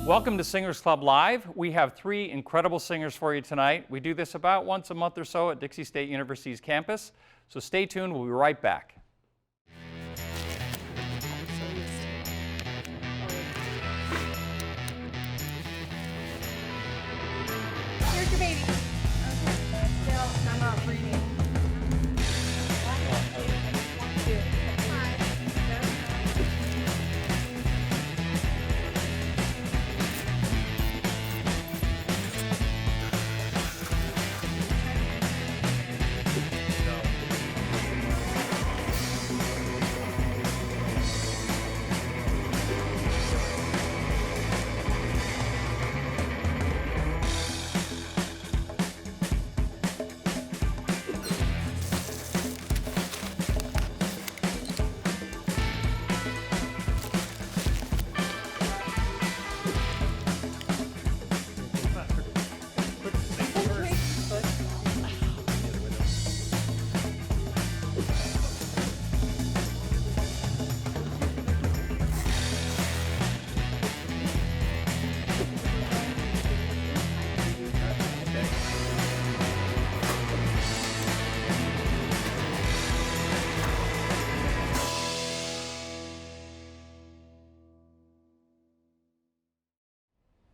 Welcome to Singers Club Live. We have three incredible singers for you tonight. We do this about once a month or so at Dixie State University's campus. So stay tuned, we'll be right back. Here's your baby. Okay. Still, I'm not breathing. 1, 2, 5.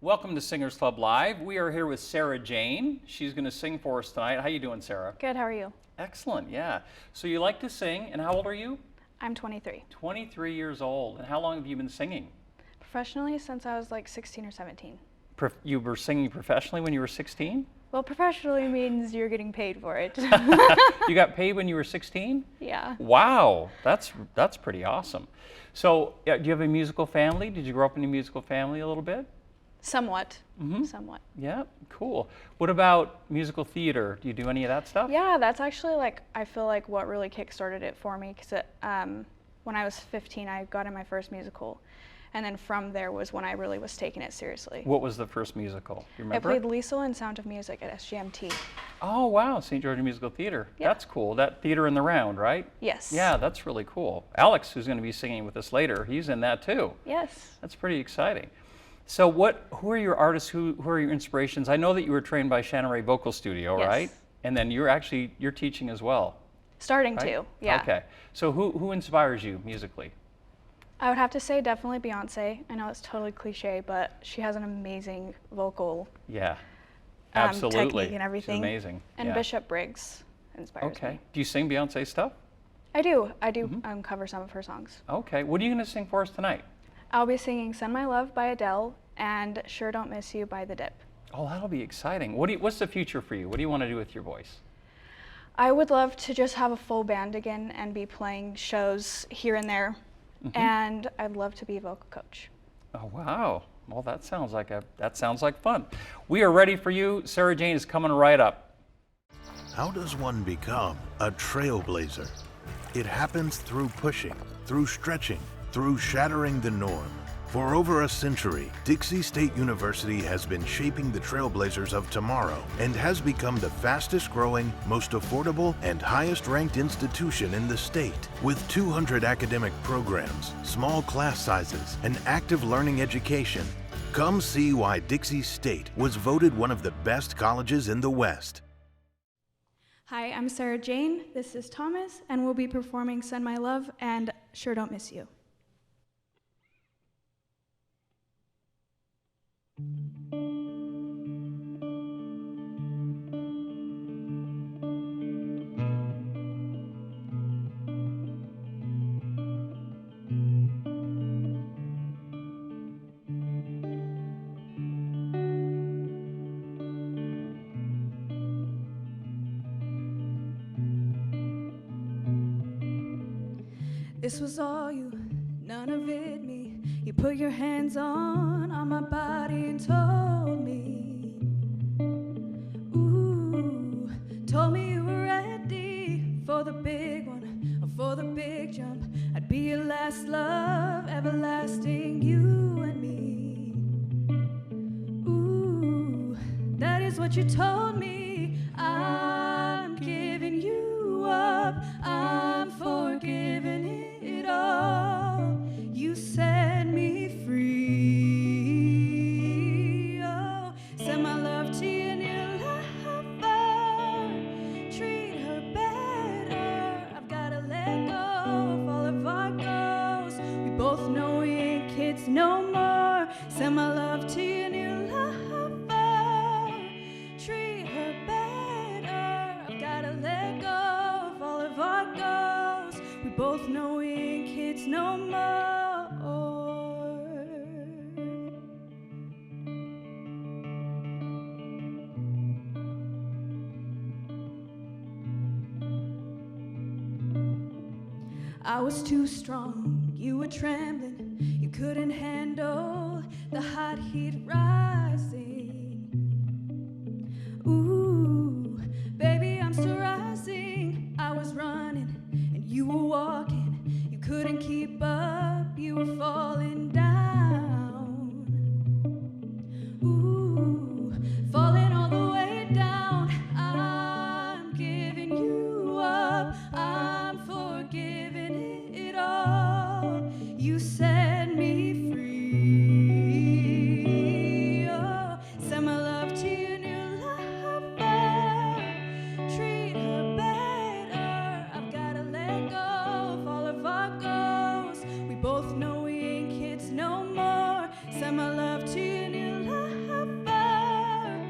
Welcome to Singers Club Live. We are here with Sarah Jane. She's going to sing for us tonight. How you doing, Sarah? Good, how are you? Excellent, yeah. So you like to sing, and how old are you? I'm 23. 23 years old. And how long have you been singing? Professionally since I was like 16 or 17. You were singing professionally when you were 16? Well, professionally means you're getting paid for it. You got paid when you were 16? Yeah. Wow, that's pretty awesome. So do you have a musical family? Did you grow up in a musical family a little bit? Somewhat. Mm-hmm. Somewhat. Yeah, cool. What about musical theater? Do you do any of that stuff? Yeah, that's actually like, I feel like what really kickstarted it for me, because when I was 15, I got in my first musical. And then from there was when I really was taking it seriously. What was the first musical? Do you remember? I played Liesl in Sound of Music at SGMT. Oh, wow, St. George Musical Theater. Yeah. That's cool. That theater in the round, right? Yes. Yeah, that's really cool. Alex, who's going to be singing with us later, he's in that too. Yes. That's pretty exciting. So who are your artists, who are your inspirations? I know that you were trained by Shannon Ray Vocal Studio, Yes. right? And then you're teaching as well. Starting right? to, yeah. Okay. So who inspires you musically? I would have to say definitely Beyonce. I know it's totally cliche, but she has an amazing vocal Yeah, absolutely. technique and everything. She's amazing. And yeah. Bishop Briggs inspires Okay. me. Do you sing Beyonce stuff? I do Mm-hmm. cover some of her songs. Okay. What are you going to sing for us tonight? I'll be singing Send My Love by Adele and Sure Don't Miss You by The Dip. Oh, that'll be exciting. What's the future for you? What do you want to do with your voice? I would love to just have a full band again and be playing shows here and there. Mm-hmm. And I'd love to be a vocal coach. Oh, wow. Well, that sounds like fun. We are ready for you. Sarah Jane is coming right up. How does one become a trailblazer? It happens through pushing, through stretching, through shattering the norm. For over a century, Dixie State University has been shaping the trailblazers of tomorrow and has become the fastest growing, most affordable, and highest ranked institution in the state. With 200 academic programs, small class sizes, and active learning education, come see why Dixie State was voted one of the best colleges in the West. Hi, I'm Sarah Jane. This is Thomas, and we'll be performing Send My Love and Sure Don't Miss You. This was all you, none of it me. You put your hands on my body and told me, ooh, told me you were ready for the big one, for the big jump. I'd be your last love, everlasting, you and me. Ooh, that is what you told me. I'm giving you up, I'm forgiving it all. You set me free. both know we ain't kids no more. I was too strong, you were trembling, you couldn't handle the hot heat rising. Ooh, baby, I'm still rising. I was running and you were walking, you couldn't keep up, you were falling down. Ooh, falling all the way down. I'm giving you up, I'm forgiving it all. You set me free. Oh, send my love to your new lover. Treat her better. I've gotta let go of all of our goals. We both know we ain't kids no more. Send my love to your new lover.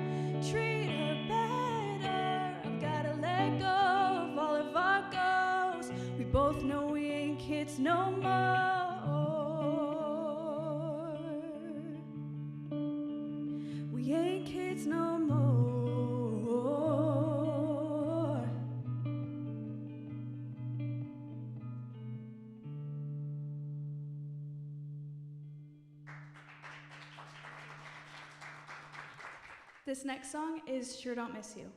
Treat her better. I've gotta let go of all of our goals. We both know we ain't kids no more. We ain't kids no more. This next song is Sure Don't Miss You.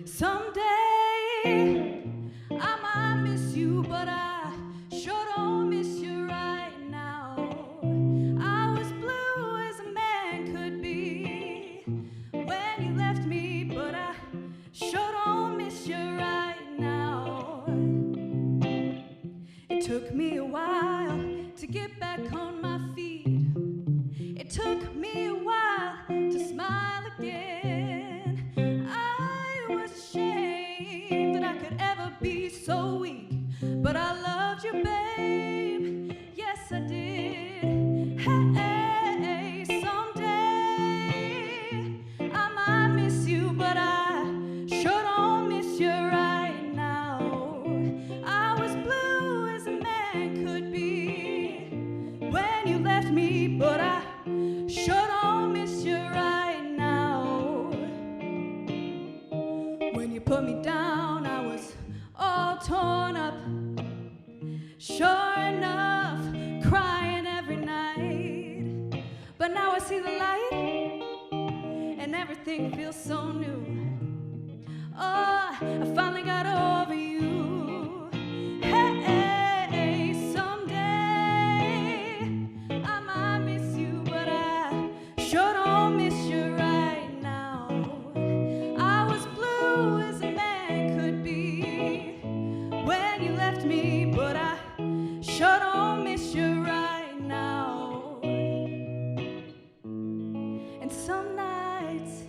Someday I might miss you, but I sure don't miss you right now. I was blue as a man could be when you left me, but I sure don't miss you right now. It took me a while to get back on my feet. It took me a while to smile again. I was ashamed that I could ever be so weak, but I loved you, babe. Yes, I did. Hey, someday I might miss you, but I sure don't miss you right now. I was blue as a man could be when you left me, but I sure don't miss you right now. When you put me down, I was all torn up. Sure enough, crying every night. But now I see the light, and everything feels so new. Oh, I finally got over you. Hey, someday I might miss you, but I sure don't miss you right now. I was blue as a man could be when you left me, but I sure don't miss you right now. And some nights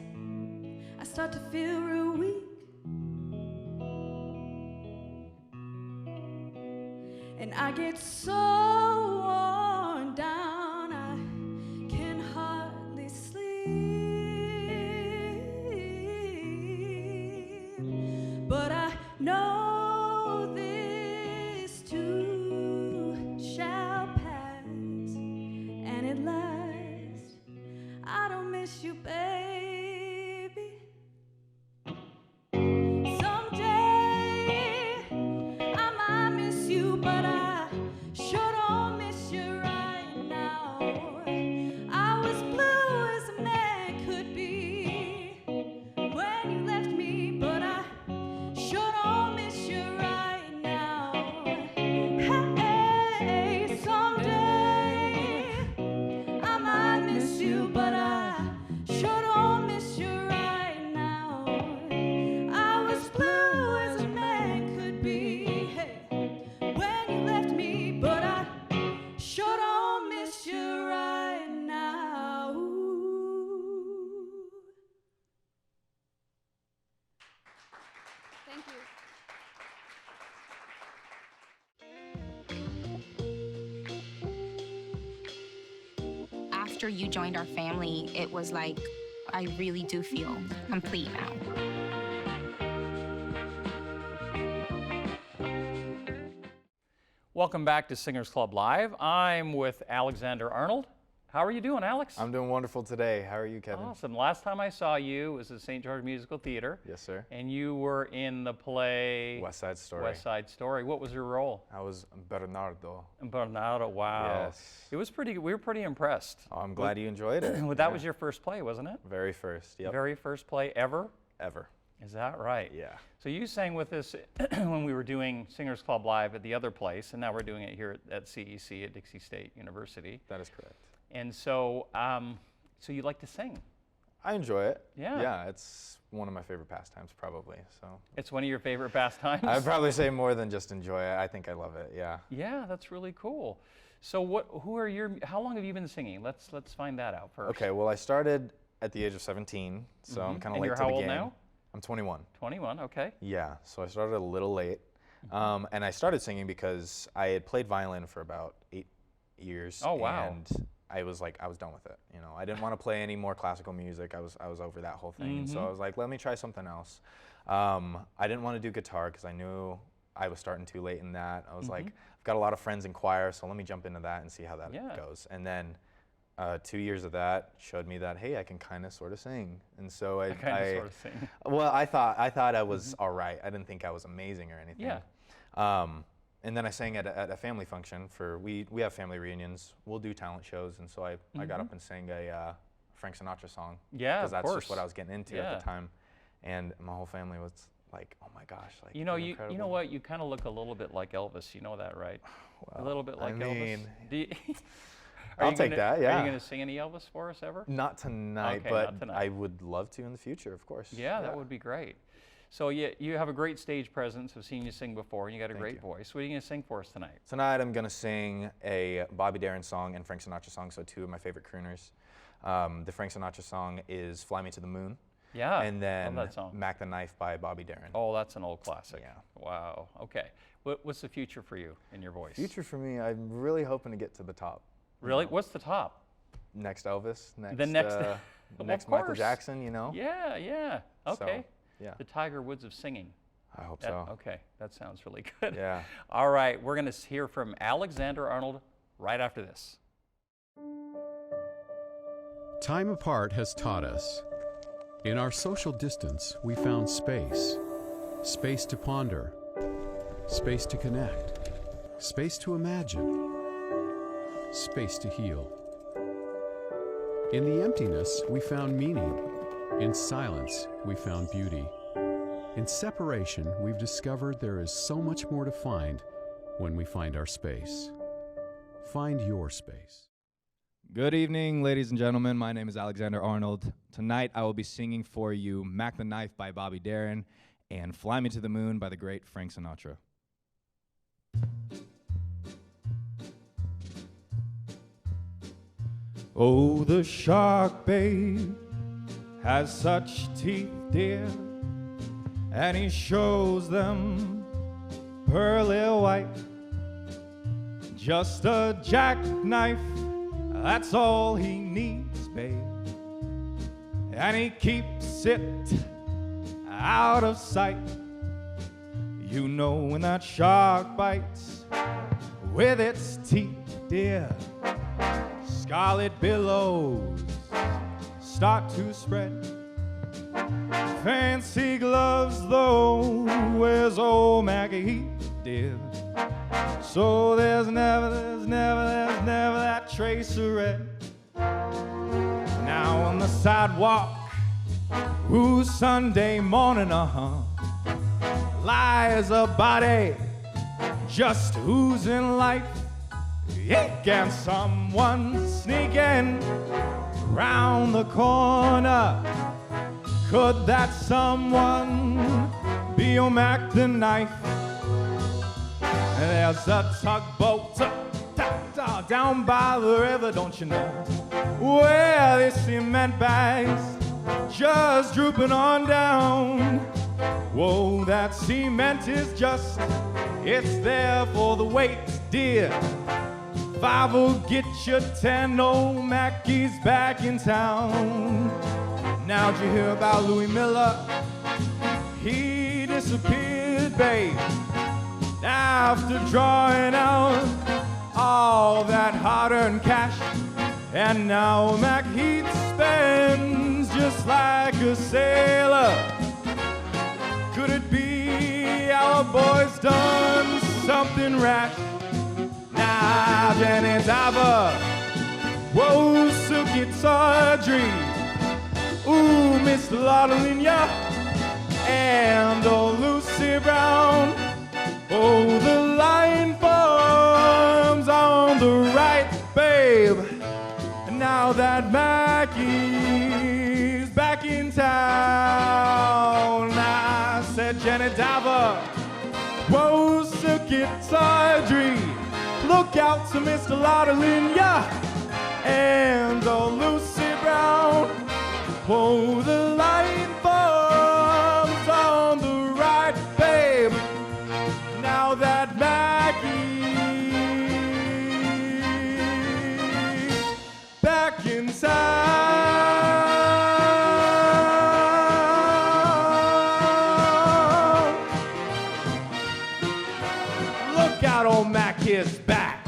I start to feel real weak. And I get so worn down, I can hardly sleep. But I know this too shall pass, and at last I don't miss you, baby. Someday I might miss you, but I sure don't miss you right now. I was blue as a man could be when you left me, but I sure don't miss you right now. Hey, someday I might miss you, but I sure after you joined our family, it was like, I really do feel complete now. Welcome back to Singers Club Live. I'm with Alexander Arnold. How are you doing, Alex? I'm doing wonderful today. How are you, Kevin? Awesome. Last time I saw you was at St. George Musical Theater. Yes, sir. And you were in the play West Side Story. West Side Story. What was your role? I was Bernardo. Bernardo. Wow. Yes. It was pretty. We were pretty impressed. Oh, I'm glad you enjoyed it. Well, that was your first play, wasn't it? Very first. Yep. Very first play ever. Ever. Is that right? Yeah. So you sang with us when we were doing Singers Club Live at the other place, and now we're doing it here at CEC at Dixie State University. That is correct. And so, so you like to sing? I enjoy it. Yeah. Yeah, it's one of my favorite pastimes, probably. So. It's one of your favorite pastimes? I'd probably say more than just enjoy it. I think I love it. Yeah. Yeah, that's really cool. So how long have you been singing? Let's find that out first. Okay, well, I started at the age of 17, so I'm kind of And late you're to how the old game. now? I'm 21. 21, okay. Yeah, so I started a little late. And I started singing because I had played violin for about 8 years. Oh, wow. And I was like, I was done with it. You know, I didn't want to play any more classical music. I was over that whole thing. So I was like, let me try something else. I didn't want to do guitar because I knew I was starting too late in that. I was like, I've got a lot of friends in choir, so let me jump into that and see how that goes. And then 2 years of that showed me that, hey, I can kind of sort of sing. And so I sort of sing. Well, I thought I was all right. I didn't think I was amazing or anything. Yeah. And then I sang at a family function we have family reunions. We'll do talent shows, and so I got up and sang a Frank Sinatra song. Yeah, because of that's course. just what I was getting into at the time, and my whole family was like, "Oh my gosh!" Like, you know, you're you know incredible. what? You kind of look a little bit like Elvis. You know that, right? Well, A little bit like I mean, Elvis. Do you, I'll take that. Yeah. Are you going to sing any Elvis for us ever? Not tonight, Okay, but not tonight. I would love to in the future, of course. Yeah, that would be great. So you have a great stage presence. I've seen you sing before, and you got a Thank great you. voice. What are you going to sing for us tonight? Tonight I'm gonna sing a Bobby Darin song and Frank Sinatra song, so two of my favorite crooners. The Frank Sinatra song is "Fly Me to the Moon," Yeah, and then love that song. "Mac the Knife" by Bobby Darin. Oh, that's an old classic. Yeah. Wow. Okay. What's the future for you in your voice? Future for me, I'm really hoping to get to the top. Really? What's the top? Next Elvis, next, The next- Well, next of Michael course. Jackson, you know? Yeah, yeah. Okay. So, yeah, The Tiger Woods of singing. I hope That- so. Okay, that sounds really good. Yeah. All right, we're going to hear from Alexander Arnold right after this. Time apart has taught us. In our social distance, we found space. Space to ponder. Space to connect. Space to imagine. Space to heal. In the emptiness, we found meaning. In silence, we found beauty. In separation, we've discovered there is so much more to find when we find our space. Find your space. Good evening, ladies and gentlemen. My name is Alexander Arnold. Tonight I will be singing for you Mac the Knife by Bobby Darin and Fly Me to the Moon by the great Frank Sinatra. Oh, the shark, babe, has such teeth, dear, and he shows them pearly white. Just a jackknife, that's all he needs, babe, and he keeps it out of sight. You know when that shark bites with its teeth, dear, scarlet billows start to spread. Fancy gloves, though, wears old Maggie Heath, dear. So there's never that trace of red. Now on the sidewalk, ooh, Sunday morning, lies a body just oozing life. And someone sneaking round the corner. Could that someone be your Mac the Knife? There's a tugboat down by the river, don't you know, where the cement bags just drooping on down. Whoa, that cement is just, it's there for the weight, dear. 5 will get you 10. Old Mackey's back in town. Now did you hear about Louis Miller? He disappeared, babe, after drawing out all that hard-earned cash. And now Mac Heath spends just like a sailor. Could it be our boy's done something rash? Now Janet Diver, whoa, Silky Tawdry, ooh, Miss Lottolinia, and old Lucy Brown. Oh, the line forms on the right, babe. Now that Mackie's back in town. I said, Janet Diver, whoa, Silky Tawdry, look out to Mr. Lottolinia and old Lucy Brown. Whoa, the line forms on the right, babe. Now that Mackie's back in town. Look out, old Mac is back.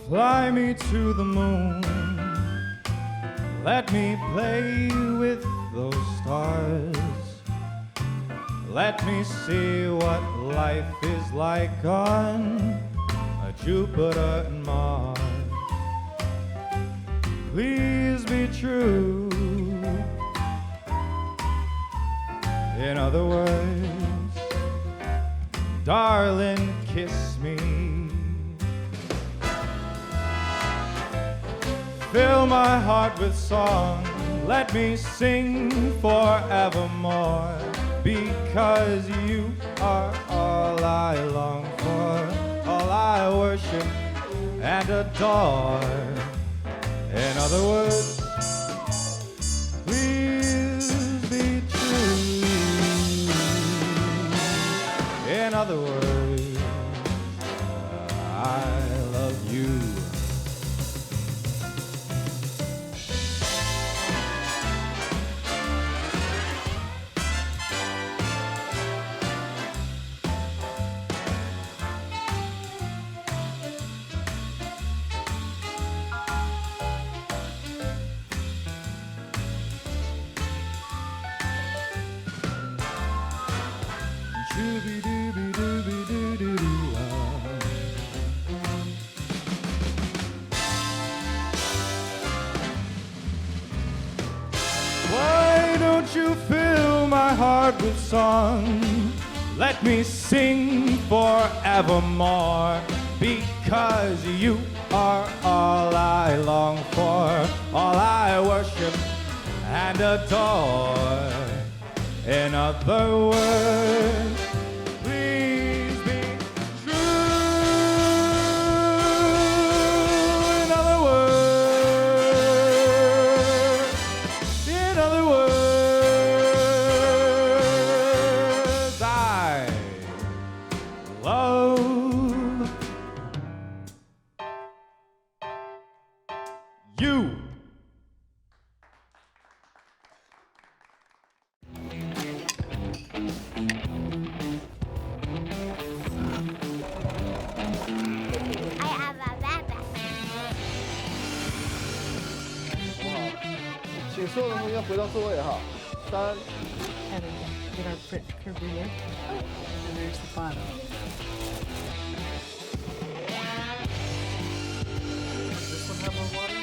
Fly me to the moon, let me play with those stars. Let me see what life is like on a Jupiter and Mars. Please be true. In other words, darling, kiss me. Fill my heart with song, let me sing forevermore, because you are all I long for, all I worship and adore. In other words, please be true. In other words, I love you. Why don't you fill my heart with song? Let me sing forevermore, because you are all I long for, all I worship and adore. In other words, please be true. In other words, I love you. I have a backpack. 请所有的同学回到座位哈。3、 Get our curve here. And there's the bottom. Does this one have more water?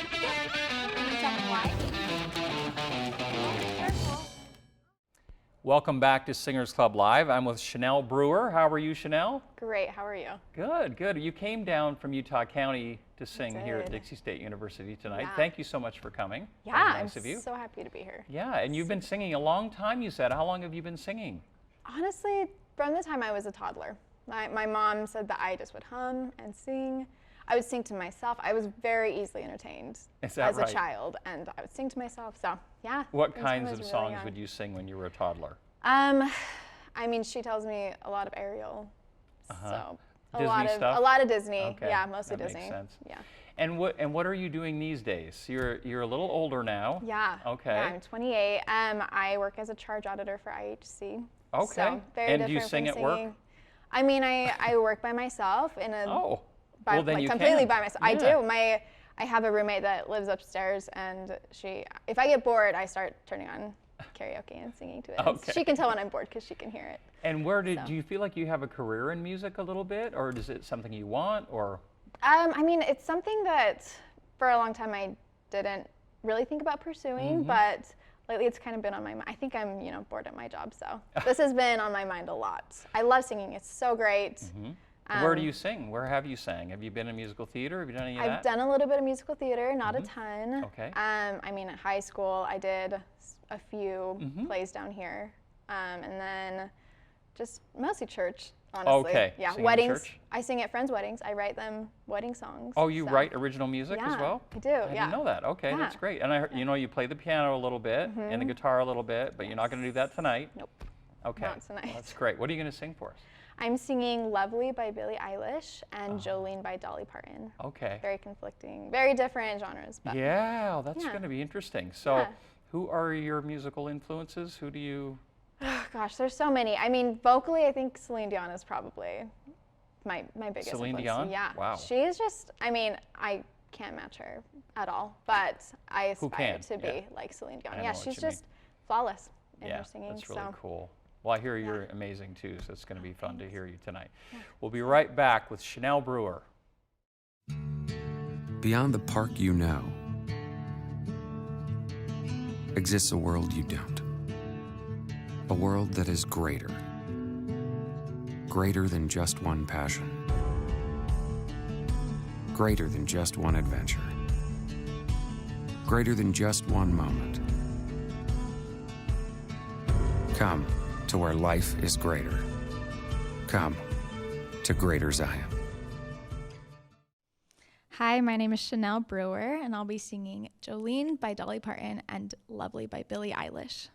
Welcome back to Singers Club Live. I'm with Chanel Brewer. How are you, Chanel? Great, how are you? Good, good. You came down from Utah County to sing here at did. Dixie State University tonight. Yeah. Thank you so much for coming. Yeah, Very I'm nice of you. so happy to be here. Yeah, and you've been singing a long time, you said. How long have you been singing? Honestly, from the time I was a toddler. My mom said that I just would hum and sing. I would sing to myself. I was very easily entertained Is that as right? a child, and I would sing to myself. So yeah. What from the time I kinds was of really songs young. would you sing when you were a toddler? I mean, she tells me a lot of Ariel. So Disney a stuff? lot of Disney. Okay, Yeah, mostly that Disney. makes sense. Yeah. And what are you doing these days? You're a little older now. Yeah. Okay. Yeah, I'm 28. I work as a charge auditor for IHC. Okay. So very And do you different sing from at work? singing. I mean, I work by myself in a Oh. by, Well, then like you completely can. by myself. Yeah. I do. I have a roommate that lives upstairs, and if I get bored, I start turning on karaoke and singing to it. Okay. She can tell when I'm bored because she can hear it. And do you feel like you have a career in music a little bit, or is it something you want, or? I mean, it's something that for a long time I didn't really think about pursuing, but lately it's kind of been on my mind. I think I'm, bored at my job, so this has been on my mind a lot. I love singing. It's so great. Where do you sing? Where have you sang? Have you been in musical theater? Have you done any of that? I've done a little bit of musical theater, not a ton. Okay. I mean, at high school, I did a few plays down here, and then just mostly church, honestly. Okay. Yeah, Sing in weddings. church? I sing at friends' weddings. I write them wedding songs. Oh, you so. write original music as Yeah, well? I do, I yeah. didn't know that. Okay, that's Yeah. great. And I heard, you play the piano a little bit and the guitar a little bit, but you're not going to do that tonight. Nope. Okay. Not tonight. Well, that's great. What are you going to sing for us? I'm singing Lovely by Billie Eilish and Jolene by Dolly Parton. Okay. Very conflicting, very different genres. But Yeah, that's Yeah. going to be interesting. So, Yeah. who are your musical influences? Who do you? Oh, gosh, there's so many. I mean, vocally, I think Celine Dion is probably my biggest Celine influence. Dion? Yeah. Wow. She is just, I mean, I can't match her at all, but I Who aspire can? to be Yeah. like Celine Dion. I Yeah, know what she's you mean. just flawless in Yeah, her singing. that's really so. cool. Well, I hear you're amazing too, so it's going to be fun to hear you tonight. We'll be right back with Chanel Brewer. Beyond the park you know exists a world you don't. A world that is greater. Greater than just one passion. Greater than just one adventure. Greater than just one moment. Come to where life is greater. Come to Greater Zion. Hi, my name is Chanel Brewer, and I'll be singing Jolene by Dolly Parton and Lovely by Billie Eilish.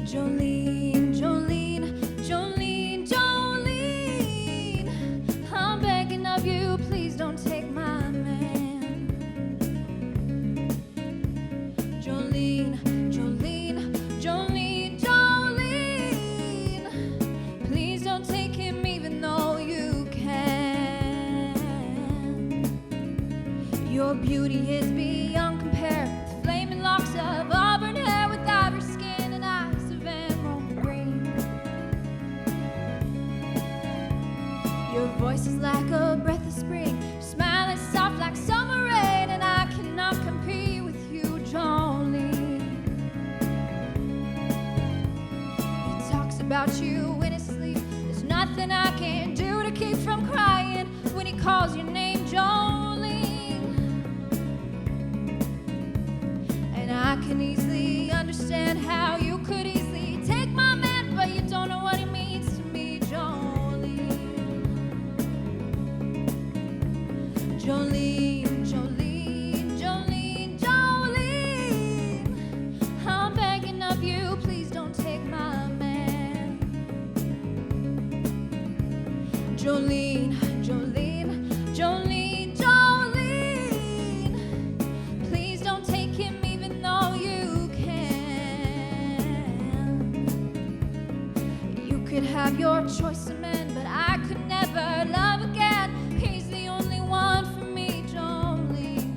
Jolene, Jolene, Jolene, Jolene, I'm begging of you, please don't take my man. Jolene, Jolene, Jolene, Jolene, please don't take him even though you can. Your beauty is beyond compare, with flaming locks of auburn hair, with ivory skin and eyes of emerald green. Your voice is like a breath of spring, your smile is soft like summer rain, and I cannot compete with you, Jolene. He talks about you in his sleep, there's nothing I can do to keep from crying when he calls your name, Jolene. And I can easily understand how you could easily take my man, but you don't know what he means to me, Jolene. Jolene, Jolene, Jolene, Jolene, I'm begging of you, please don't take my man. Jolene, Jolene, Jolene, Jolene, please don't take him even though you can. You could have your choice of men, but I could never love again. He's the only one for me, Jolene.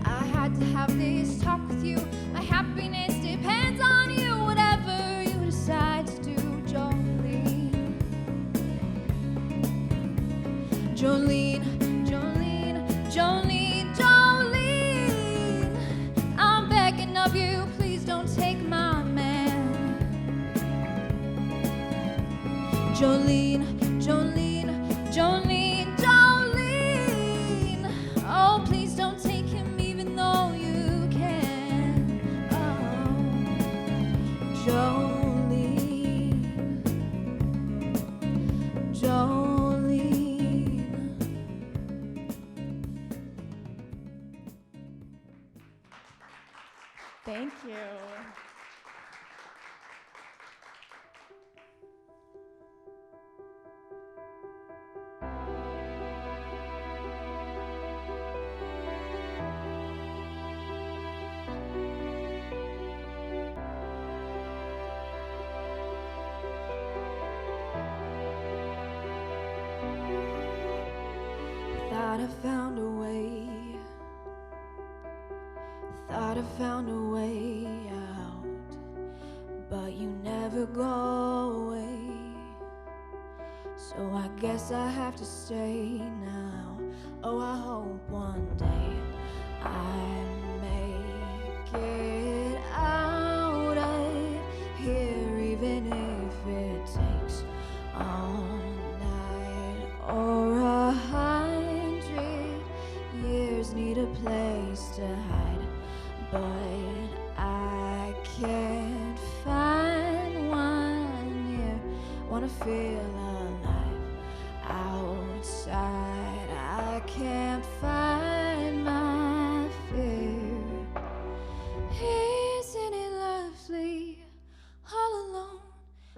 I had to have this talk with you. My happiness depends on you, whatever you decide to do, Jolene. Jolene, Jolene, Jolene, Jolene, I'm begging of you, please don't take my man. Jolene, Jolene, Jolene, Jolene, oh, please don't take him even though found a way out, but you never go away. So I guess I have to stay now. Oh, I hope one day I make it out of here, even if it takes all night or 100 years. Need a place to hide, but I can't find one. Yeah, wanna feel alive outside. I can't find my fear. Isn't it lovely, all alone?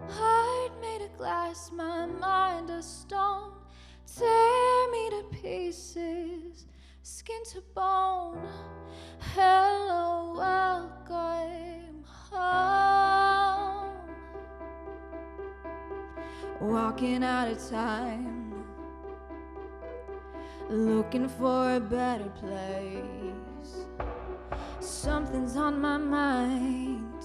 Heart made of glass, my mind of stone. Tear me to pieces, skin to bone. Hello, welcome home. Walking out of time, looking for a better place. Something's on my mind,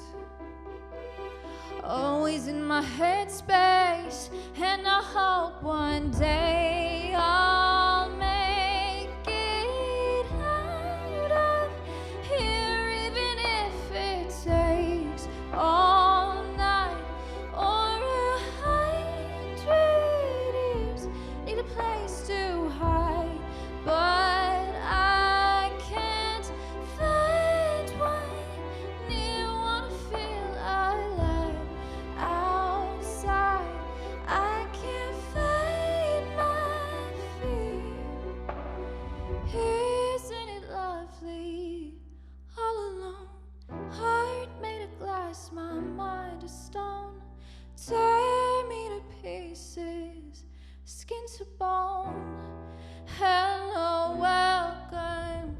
always in my headspace, and I hope one day I'll make it out of here, even if it takes all night or 100 years. Need a place to hide, but I can't find one near. Wanna feel alive outside. I can't find my fear. Isn't it lovely, all alone? Heart made of glass, my mind of stone. Tear me to pieces, skin to bone. Hello, welcome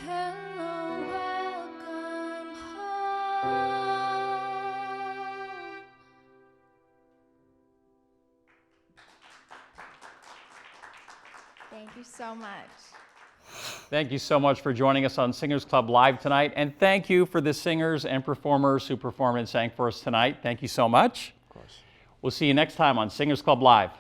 Hello, welcome home. Thank you so much. Thank you so much for joining us on Singers Club Live tonight. And thank you for the singers and performers who performed and sang for us tonight. Thank you so much. Of course. We'll see you next time on Singers Club Live.